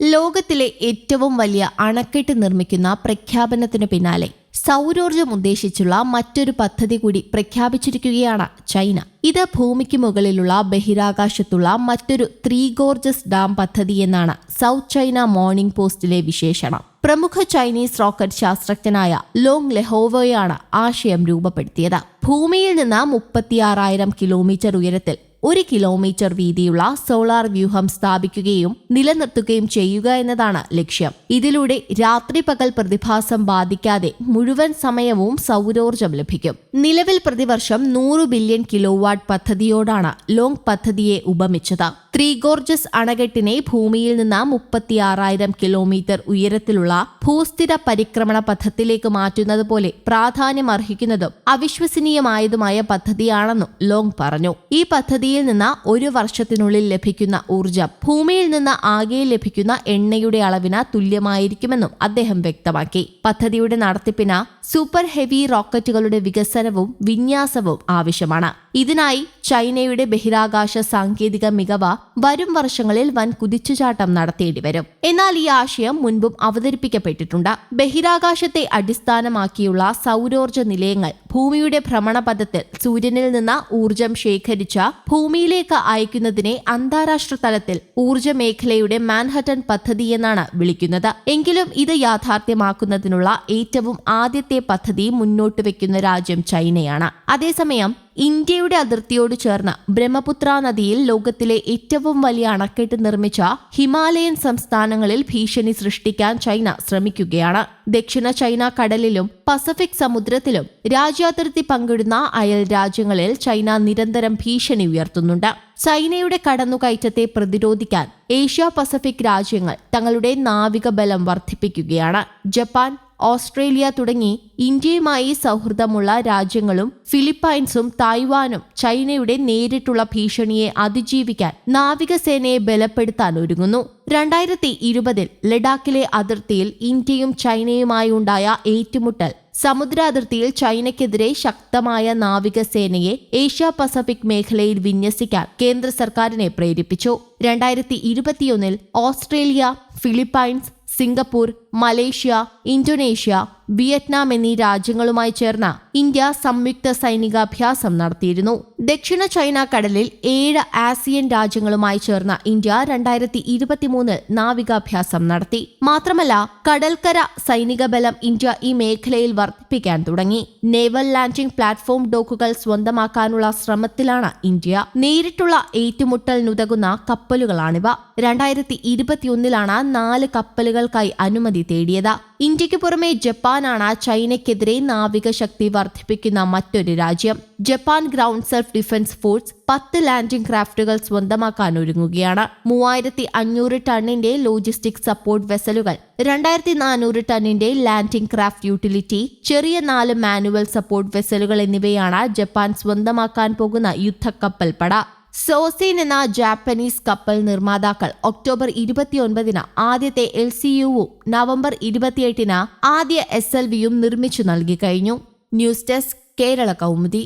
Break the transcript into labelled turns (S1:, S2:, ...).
S1: ലോകത്തിലെ ഏറ്റവും വലിയ അണക്കെട്ട് നിർമ്മിക്കുന്ന പ്രഖ്യാപനത്തിനു പിന്നാലെ സൗരോർജ്ജം ഉദ്ദേശിച്ചുള്ള മറ്റൊരു പദ്ധതി കൂടി പ്രഖ്യാപിച്ചിരിക്കുകയാണ് ചൈന. ഇത് ഭൂമിക്ക് മുകളിലുള്ള ബഹിരാകാശത്തുള്ള മറ്റൊരു 3 ഗോർജസ് ഡാം പദ്ധതി എന്നാണ് സൗത്ത് ചൈന മോർണിംഗ് പോസ്റ്റിലെ വിശേഷണം. പ്രമുഖ ചൈനീസ് റോക്കറ്റ് ശാസ്ത്രജ്ഞനായ ലോങ് ലെഹോവോയാണ് ആശയം രൂപപ്പെടുത്തിയത്. ഭൂമിയിൽ നിന്ന് 36,000 കിലോമീറ്റർ ഉയരത്തിൽ 1 കിലോമീറ്റർ വീതിയുള്ള സോളാർ വ്യൂഹം സ്ഥാപിക്കുകയും നിലനിർത്തുകയും ചെയ്യുക എന്നതാണ് ലക്ഷ്യം. ഇതിലൂടെ രാത്രി പകൽ പ്രതിഭാസം ബാധിക്കാതെ മുഴുവൻ സമയവും സൗരോർജ്ജം ലഭിക്കും. നിലവിൽ പ്രതിവർഷം 100 ബില്യൺ കിലോവാട്ട് പദ്ധതിയോടാണ് ലോങ് പദ്ധതിയെ ഉപമിച്ചത്. 3 ഗോർജസ് അണക്കെട്ടിനെ ഭൂമിയിൽ നിന്ന് 36,000 കിലോമീറ്റർ ഉയരത്തിലുള്ള ഭൂസ്ഥിര പരിക്രമണ പഥത്തിലേക്ക് മാറ്റുന്നത് പോലെ പ്രാധാന്യമർഹിക്കുന്നതും അവിശ്വസനീയമായതുമായ പദ്ധതിയാണെന്നും ലോങ് പറഞ്ഞു. ഈ പദ്ധതിയിൽ നിന്ന് 1 വർഷത്തിനുള്ളിൽ ലഭിക്കുന്ന ഊർജം ഭൂമിയിൽ നിന്ന് ആകെ ലഭിക്കുന്ന എണ്ണയുടെ അളവിന് തുല്യമായിരിക്കുമെന്നും അദ്ദേഹം വ്യക്തമാക്കി. പദ്ധതിയുടെ നടത്തിപ്പിന് സൂപ്പർ ഹെവി റോക്കറ്റുകളുടെ വികസനവും വിന്യാസവും ആവശ്യമാണ്. ഇതിനായി ചൈനയുടെ ബഹിരാകാശ സാങ്കേതിക മികവ് വരും വർഷങ്ങളിൽ വൻ കുതിച്ചുചാട്ടം നടത്തേണ്ടി വരും. എന്നാൽ ഈ ആശയം മുൻപും അവതരിപ്പിക്കപ്പെട്ടിട്ടുണ്ട്. ബഹിരാകാശത്തെ അടിസ്ഥാനമാക്കിയുള്ള സൗരോർജ്ജ നിലയങ്ങൾ ഭൂമിയുടെ ഭ്രമണപഥത്തിൽ സൂര്യനിൽ നിന്ന് ഊർജം ശേഖരിച്ച ഭൂമിയിലേക്ക് അയക്കുന്നതിനെ അന്താരാഷ്ട്ര തലത്തിൽ ഊർജ മേഖലയുടെ മാൻഹട്ടൻ പദ്ധതി എന്നാണ് വിളിക്കുന്നത്. എങ്കിലും ഇത് യാഥാർത്ഥ്യമാക്കുന്നതിനുള്ള ഏറ്റവും ആദ്യത്തെ പദ്ധതി മുന്നോട്ട് വെക്കുന്ന രാജ്യം ചൈനയാണ്. അതേസമയം ഇന്ത്യയുടെ അതിർത്തിയോട് ചേർന്ന് ബ്രഹ്മപുത്ര നദിയിൽ ലോകത്തിലെ ഏറ്റവും വലിയ അണക്കെട്ട് നിർമ്മിച്ച ഹിമാലയൻ സംസ്ഥാനങ്ങളിൽ ഭീഷണി സൃഷ്ടിക്കാൻ ചൈന ശ്രമിക്കുകയാണ്. ദക്ഷിണ ചൈന കടലിലും പസഫിക് സമുദ്രത്തിലും രാജ്യാതിർത്തി പങ്കിടുന്ന അയൽ രാജ്യങ്ങളിൽ ചൈന നിരന്തരം ഭീഷണി ഉയർത്തുന്നുണ്ട്. ചൈനയുടെ കടന്നുകയറ്റത്തെ പ്രതിരോധിക്കാൻ ഏഷ്യ പസഫിക് രാജ്യങ്ങൾ തങ്ങളുടെ നാവിക ബലം വർദ്ധിപ്പിക്കുകയാണ്. ജപ്പാൻ, ഓസ്ട്രേലിയ തുടങ്ങി ഇന്ത്യയുമായി സൗഹൃദമുള്ള രാജ്യങ്ങളും ഫിലിപ്പൈൻസും തായ്വാനും ചൈനയുടെ നേരിട്ടുള്ള ഭീഷണിയെ അതിജീവിക്കാൻ നാവികസേനയെ ബലപ്പെടുത്താൻ ഒരുങ്ങുന്നു. 2020 ലഡാക്കിലെ അതിർത്തിയിൽ ഇന്ത്യയും ചൈനയുമായി ഉണ്ടായ ഏറ്റുമുട്ടൽ സമുദ്രാതിർത്തിയിൽ ചൈനയ്ക്കെതിരെ ശക്തമായ നാവികസേനയെ ഏഷ്യ പസഫിക് മേഖലയിൽ വിന്യസിക്കാൻ കേന്ദ്ര സർക്കാരിനെ പ്രേരിപ്പിച്ചു. 2021 Australia, Philippines, Singapore, Malaysia, Indonesia, Vietnam എന്നീ രാജ്യങ്ങളുമായി ചേർന്ന് ഇന്ത്യ സംയുക്ത സൈനികാഭ്യാസം നടത്തിയിരുന്നു. ദക്ഷിണ ചൈന കടലിൽ 7 ആസിയൻ രാജ്യങ്ങളുമായി ചേർന്ന ഇന്ത്യ 2023 നാവികാഭ്യാസം നടത്തി. മാത്രമല്ല, കടൽക്കര സൈനിക ബലം ഇന്ത്യ ഈ മേഖലയിൽ വർദ്ധിപ്പിക്കാൻ തുടങ്ങി. നേവൽ ലാൻഡിംഗ് പ്ലാറ്റ്ഫോം ഡോക്കുകൾ സ്വന്തമാക്കാനുള്ള ശ്രമത്തിലാണ് ഇന്ത്യ. നേരിട്ടുള്ള ഏറ്റുമുട്ടലിനുതകുന്ന കപ്പലുകളാണിവ. 2021 4 കപ്പലുകൾക്കായി അനുമതി തേടിയത്. ഇന്ത്യക്ക് പുറമെ ജപ്പാനാണ് ചൈനയ്ക്കെതിരെ നാവിക ശക്തി വർദ്ധിപ്പിക്കുന്ന മറ്റൊരു രാജ്യം. Japan ground self defence force 10 landing ക്രാഫ്റ്റുകൾ സ്വന്തമാക്കാൻ ഒരുങ്ങുകയാണ്. 3500 ടണ്ണിന്റെ ലോജിസ്റ്റിക് സപ്പോർട്ട് വെസലുകൾ, 2400 ടണ്ണിന്റെ ലാൻഡിംഗ് ക്രാഫ്റ്റ് യൂട്ടിലിറ്റി, ചെറിയ 4 മാനുവൽ സപ്പോർട്ട് വെസലുകൾ എന്നിവയാണ് ജപ്പാൻ സ്വന്തമാക്കാൻ പോകുന്ന യുദ്ധക്കപ്പൽ പട. സോസീൻ എന്ന ജാപ്പനീസ് കപ്പൽ നിർമ്മാതാക്കൾ ഒക്ടോബർ 29 ആദ്യത്തെ LCUവും നവംബർ 28 ആദ്യ SLVയും നിർമ്മിച്ചു നൽകി കഴിഞ്ഞു. News desk, Kerala Kaumudi.